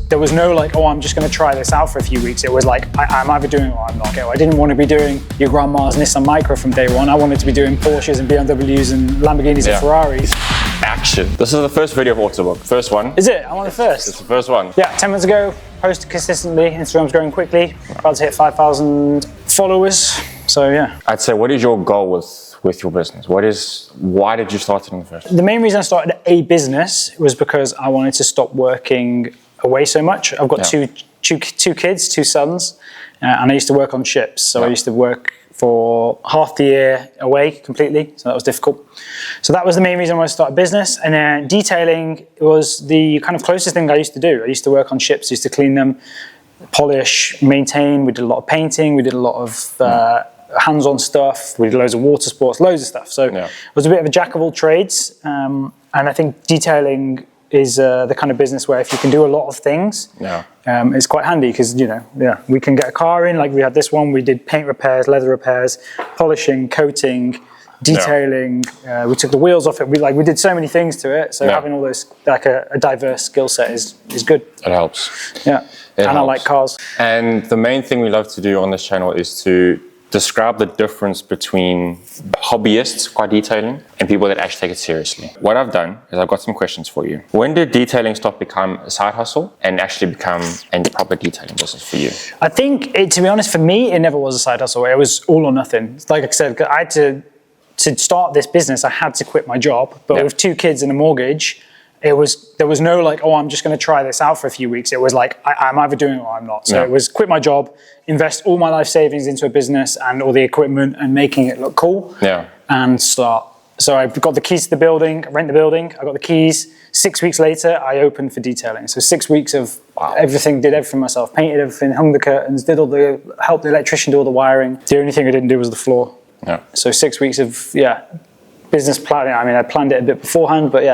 there was no like, oh, I'm just going to try this out for a few weeks. It was like, I'm either doing it or I'm not. I didn't want to be doing your grandma's Nissan Micra from day one. I wanted to be doing Porsches and BMWs and Lamborghinis and Ferraris. Action. This is the first video of Autobook. First one. Is it? I'm on the first. It's the first one. Yeah, 10 months ago, posted consistently. Instagram's growing quickly. About to hit 5,000 followers. So yeah. I'd say, what is your goal with your business? Why did you start it in the first? The main reason I started a business was because I wanted to stop working away so much. I've got two kids, two sons, and I used to work on ships. So I used to work for half the year away completely, so that was difficult. So that was the main reason why I started a business. And then detailing was the kind of closest thing I used to do. I used to work on ships, used to clean them, polish, maintain. We did a lot of painting, we did a lot of hands-on stuff, we did loads of water sports, loads of stuff. So it was a bit of a jack of all trades. And I think detailing is the kind of business where if you can do a lot of things, it's quite handy because, we can get a car in, like we had this one, we did paint repairs, leather repairs, polishing, coating, detailing, we took the wheels off it, we did so many things to it, so having all those, like a diverse skill set is good. It helps. Yeah, and helps. I like cars. And the main thing we love to do on this channel is to describe the difference between hobbyists, quite detailing, and people that actually take it seriously. What I've done is I've got some questions for you. When did detailing stop become a side hustle and actually become a proper detailing business for you? I think, to be honest, for me, it never was a side hustle. It was all or nothing. Like I said, I had to start this business, I had to quit my job, but with 2 kids and a mortgage, there was no like, oh, I'm just going to try this out for a few weeks. It was like, I'm either doing it or I'm not. So it was quit my job, invest all my life savings into a business and all the equipment and making it look cool and start. So I got the keys to the building, rent the building, I got the keys. 6 weeks later, I opened for detailing. So 6 weeks of everything, did everything myself, painted everything, hung the curtains, helped the electrician do all the wiring. The only thing I didn't do was the floor. So 6 weeks of, business planning. I mean, I planned it a bit beforehand, but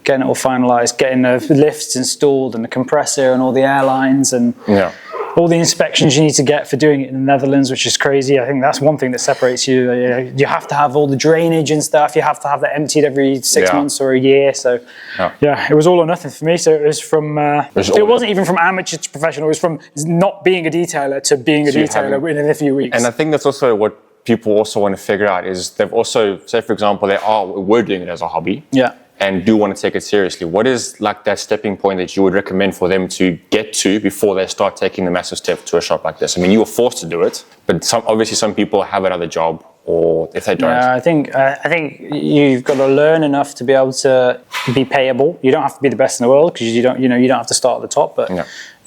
getting it all finalized, getting the lifts installed and the compressor and all the airlines and all the inspections you need to get for doing it in the Netherlands, which is crazy. I think that's one thing that separates you. You have to have all the drainage and stuff. You have to have that emptied every 6 months or a year. So it was all or nothing for me. So it was from, it wasn't even from amateur to professional. It was from not being a detailer to being a detailer within a few weeks. And I think that's also what people also want to figure out is they've also, say for example, we're doing it as a hobby. And do want to take it seriously. What is like that stepping point that you would recommend for them to get to before they start taking the massive step to a shop like this? I mean, you were forced to do it, but obviously some people have another job, or if they don't. I think you've got to learn enough to be able to be payable. You don't have to be the best in the world because you don't have to start at the top, but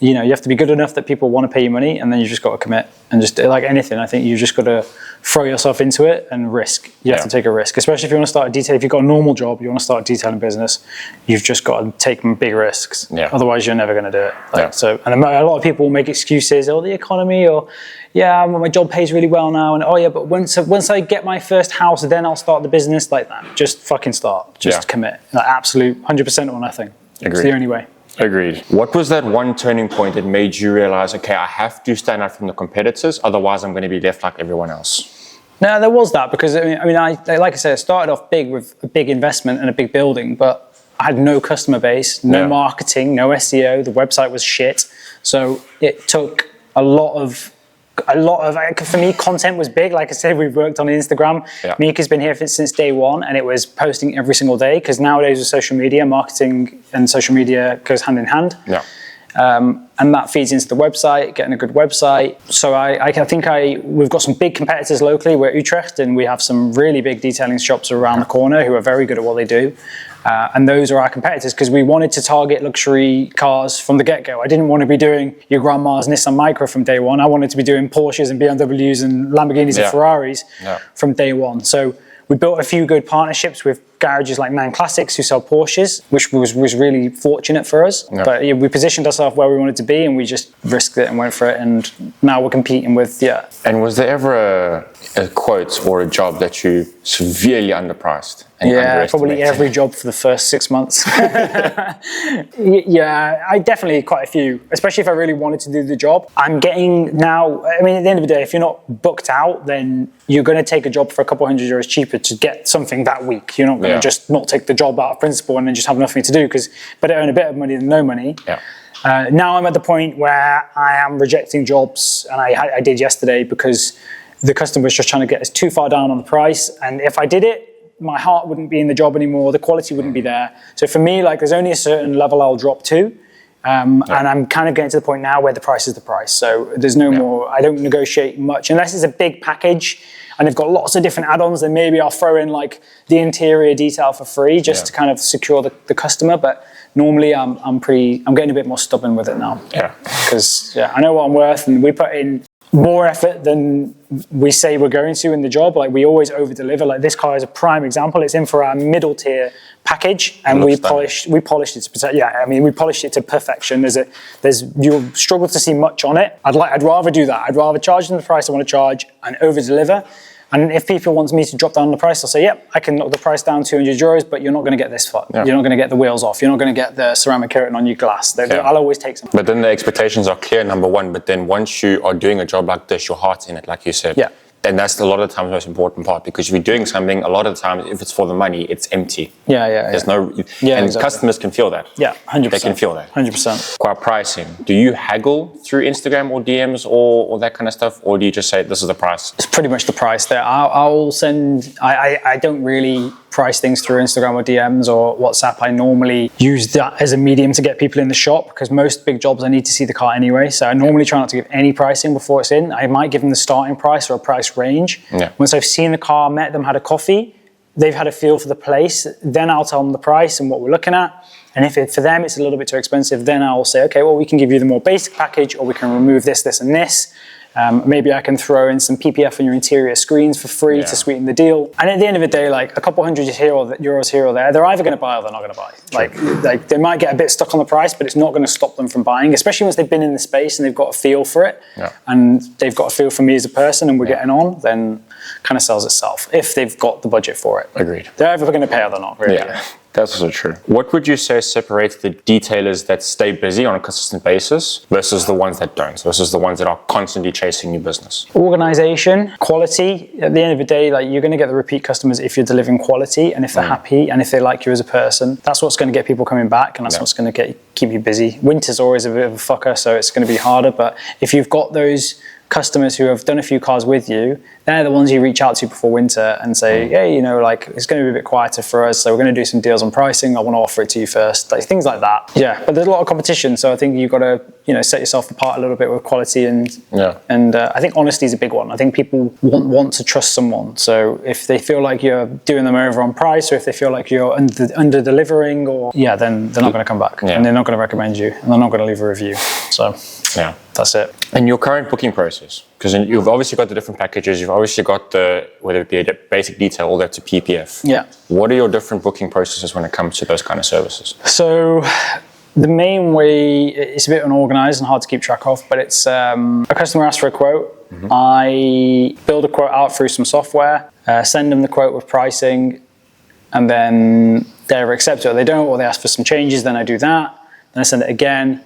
you have to be good enough that people want to pay you money, and then you just got to commit. And just like anything, I think you just got to throw yourself into it and risk. You have to take a risk, especially if you want to start a detail. If you've got a normal job, you want to start a detailing business, you've just got to take big risks. Otherwise, you're never going to do it. So, and a lot of people will make excuses, the economy, or my job pays really well now, and but once I get my first house, then I'll start the business. Like that, just fucking start. Just commit. Like absolute 100% or nothing. It's the only way. Agreed. What was that one turning point that made you realize, okay, I have to stand out from the competitors, otherwise I'm going to be left like everyone else? No, there was that, because I like I said, I started off big with a big investment and a big building, but I had no customer base, no marketing, no SEO. The website was shit. So it took a lot of, for me, content was big. Like I said, we've worked on Instagram. Mika's been here since day one, and it was posting every single day, because nowadays with social media, marketing and social media goes hand in hand. And that feeds into the website, getting a good website. So I think we've got some big competitors locally. We're Utrecht, and we have some really big detailing shops around the corner who are very good at what they do. And those are our competitors, because we wanted to target luxury cars from the get-go. I didn't want to be doing your grandma's Nissan Micra from day one. I wanted to be doing Porsches and BMWs and Lamborghinis and Ferraris from day one. So we built a few good partnerships with garages like Man Classics, who sell Porsches, which was really fortunate for us. But we positioned ourselves where we wanted to be, and we just risked it and went for it, and now we're competing with, And was there ever a quote or a job that you severely underpriced? And probably every job for the first 6 months. I definitely quite a few, especially if I really wanted to do the job. I'm getting now, I mean, at the end of the day, if you're not booked out, then you're going to take a job for a couple €100 cheaper to get something that week. You're not going to just not take the job out of principle and then just have nothing to do, because better earn a bit of money than no money. Now I'm at the point where I am rejecting jobs, and I did yesterday because the customer was just trying to get us too far down on the price. And if I did it, my heart wouldn't be in the job anymore. The quality wouldn't be there. So for me, like, there's only a certain level I'll drop to. And I'm kind of getting to the point now where the price is the price. So there's no more, I don't negotiate much unless it's a big package and they've got lots of different add-ons. Then maybe I'll throw in like the interior detail for free just to kind of secure the customer. But normally I'm getting a bit more stubborn with it now. Yeah. Because I know what I'm worth, and we put in more effort than we say we're going to in the job. Like, we always over deliver. Like, this car is a prime example. It's in for our middle tier package, and we polished it to we polished it to perfection. You'll struggle to see much on it. I'd rather do that. I'd rather charge them the price I want to charge and over deliver. And if people want me to drop down the price, I'll say, yep, I can knock the price down 200 euros, but you're not going to get this far. Yeah. You're not going to get the wheels off. You're not going to get the ceramic coating on your glass. I'll always take some. But then the expectations are clear, number one. But then once you are doing a job like this, your heart's in it, like you said. Yeah. And that's a lot of the times the most important part, because if you're doing something, a lot of the times, if it's for the money, it's empty. There's no, and exactly. Customers can feel that. Yeah, 100%. They can feel that. 100%. Quite pricing. Do you haggle through Instagram or DMs or that kind of stuff, or do you just say this is the price? It's pretty much the price there. I'll send. I don't really price things through Instagram or DMs or WhatsApp. I normally use that as a medium to get people in the shop, because most big jobs I need to see the car anyway. So I normally try not to give any pricing before it's in. I might give them the starting price or a price range. Yeah. Once I've seen the car, met them, had a coffee, they've had a feel for the place, then I'll tell them the price and what we're looking at. And if for them it's a little bit too expensive, then I'll say, okay, well, we can give you the more basic package, or we can remove this, this, and this. Maybe I can throw in some PPF on your interior screens for free to sweeten the deal. And at the end of the day, like, a couple hundred euros here or there, they're either going to buy or they're not going to buy. Like they might get a bit stuck on the price, but it's not going to stop them from buying, especially once they've been in the space and they've got a feel for it. Yeah. And they've got a feel for me as a person, and we're getting on, then kind of sells itself if they've got the budget for it. Agreed. They're either going to pay or they're not, really. Yeah. That's also true. What would you say separates the detailers that stay busy on a consistent basis versus the ones that don't, versus the ones that are constantly chasing new business? Organization, quality. At the end of the day, like, you're going to get the repeat customers if you're delivering quality, and if they're happy, and if they like you as a person. That's what's going to get people coming back, and that's what's going to keep you busy. Winter's always a bit of a fucker, so it's going to be harder. But if you've got those customers who have done a few cars with you, they're the ones you reach out to before winter and say, hey, like, it's going to be a bit quieter for us, so we're going to do some deals on pricing. I want to offer it to you first. Like, things like that. Yeah, but there's a lot of competition, so I think you've got to, set yourself apart a little bit with quality, and I think honesty is a big one. I think people want to trust someone. So if they feel like you're doing them over on price, or if they feel like you're under delivering, then they're not going to come back, and they're not going to recommend you, and they're not going to leave a review. So that's it. And your current booking process, because you've obviously got the different packages, you've obviously got whether it be a basic detail all the way to PPF. Yeah. What are your different booking processes when it comes to those kind of services? So the main way, it's a bit unorganized and hard to keep track of, but it's a customer asks for a quote. Mm-hmm. I build a quote out through some software, send them the quote with pricing, and then they either accept it or they don't, or they ask for some changes, then I do that. Then I send it again.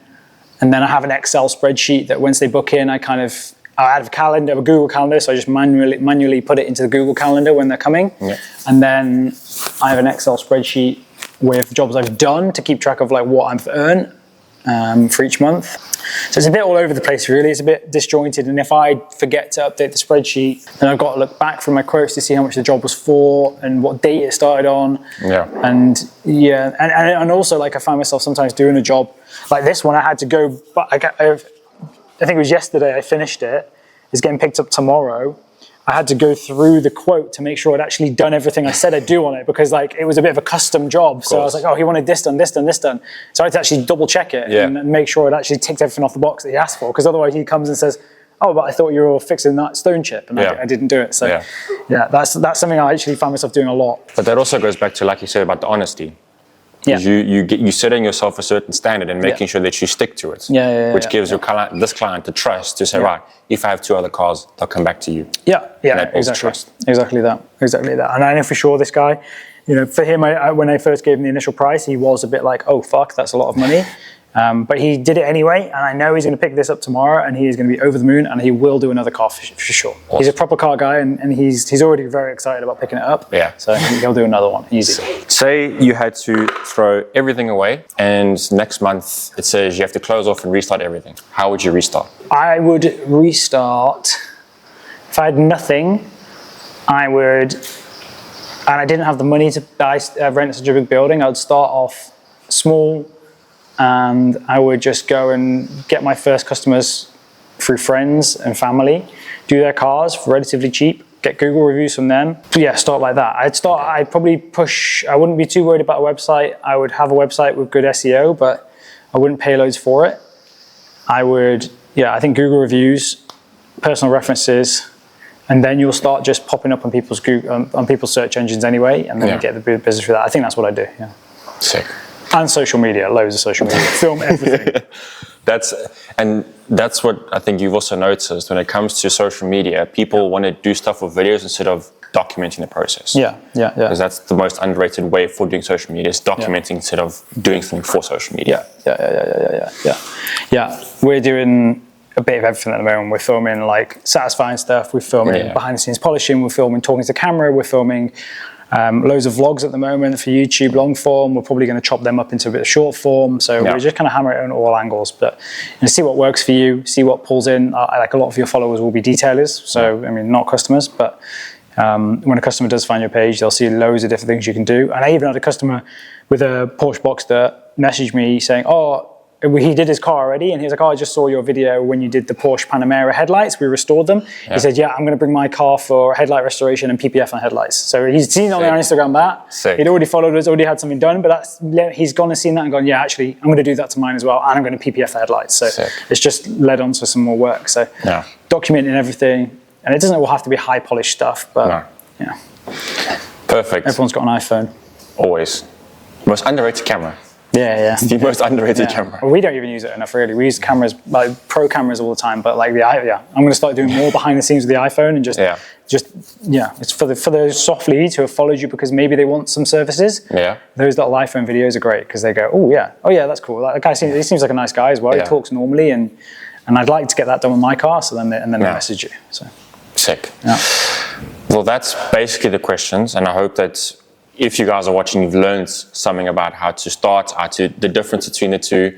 And then I have an Excel spreadsheet that once they book in, I have a calendar, a Google Calendar, so I just manually put it into the Google Calendar when they're coming. Yeah. And then I have an Excel spreadsheet with jobs I've done to keep track of, like, what I've earned for each month. So it's a bit all over the place, really. It's a bit disjointed. And if I forget to update the spreadsheet, then I've got to look back from my quotes to see how much the job was for and what date it started on. Yeah. And also, like, I find myself sometimes doing a job like this one. I had to go, but I think it was yesterday I finished it. It's getting picked up tomorrow. I had to go through the quote to make sure I'd actually done everything I said I'd do on it, because, like, it was a bit of a custom job. So I was like, oh, he wanted this done, this done, this done. So I had to actually double check it and make sure I'd actually ticked everything off the box that he asked for, because otherwise he comes and says, oh, but I thought you were fixing that stone chip, and I didn't do it. So that's something I actually find myself doing a lot. But that also goes back to, like you said, about the honesty. Yeah. You setting yourself a certain standard and making sure that you stick to it. Which gives your client, this client, the trust to say, right, if I have 2 other cars, they'll come back to you. Exactly. Trust. Exactly that. And I know for sure this guy, for him, when I first gave him the initial price, he was a bit like, oh fuck, that's a lot of money. But he did it anyway, and I know he's going to pick this up tomorrow, and he is going to be over the moon, and he will do another car for sure. Awesome. He's a proper car guy, and he's already very excited about picking it up. Yeah. So he'll do another one, easy. Say you had to throw everything away, and next month it says you have to close off and restart everything. How would you restart? I would restart, if I had nothing, I would, and I didn't have the money to buy, rent such a big building, I would start off small, and I would just go and get my first customers through friends and family, do their cars for relatively cheap, get Google reviews from them. But yeah, start like that. I'd probably push, I wouldn't be too worried about a website. I would have a website with good SEO, but I wouldn't pay loads for it. I would, yeah, I think Google reviews, personal references, and then you'll start just popping up on people's search engines anyway, and then you get the business through that. I think that's what I do, yeah. Sick. And social media, loads of social media, film everything. That's what I think you've also noticed when it comes to social media. People want to do stuff with videos instead of documenting the process. Yeah. Because that's the most underrated way for doing social media, is documenting instead of doing something for social media. Yeah. We're doing a bit of everything at the moment. We're filming like satisfying stuff. We're filming behind the scenes polishing. We're filming talking to camera. We're filming loads of vlogs at the moment for YouTube, long form. We're probably going to chop them up into a bit of short form. So we're just kind of hammering it on all angles. But see what works for you, see what pulls in. Like a lot of your followers will be detailers. So, I mean, not customers. But when a customer does find your page, they'll see loads of different things you can do. And I even had a customer with a Porsche Boxster message me saying, oh, he did his car already, and he was like, oh, I just saw your video when you did the Porsche Panamera headlights, we restored them. He said, yeah, I'm going to bring my car for headlight restoration and PPF on headlights. So he's seen on Instagram that. He'd already followed us, already had something done, but he's gone and seen that and gone, yeah, actually, I'm going to do that to mine as well, and I'm going to PPF the headlights. So it's just led on to some more work. So documenting everything, and it doesn't all have to be high polished stuff, but yeah. Perfect. Everyone's got an iPhone. Always. Most underrated camera. Yeah. It's the most underrated camera. Well, we don't even use it enough, really. We use cameras, like pro cameras all the time, but like I'm going to start doing more behind the scenes with the iPhone and just it's for those soft leads who have followed you because maybe they want some services. Yeah. Those little iPhone videos are great because they go, oh yeah, that's cool. That guy seems like a nice guy as well. He talks normally, and I'd like to get that done with my car. So then they message you. So sick. Yeah. Well, that's basically the questions, and I hope that if you guys are watching, you've learned something about how to start, the difference between the two,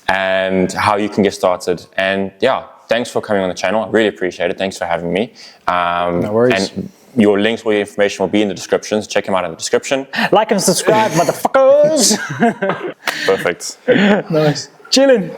and how you can get started. And yeah, thanks for coming on the channel. I really appreciate it. Thanks for having me. No worries. And your links, all your information will be in the descriptions. Check them out in the description. Like and subscribe, motherfuckers. Perfect. Nice. Chilling.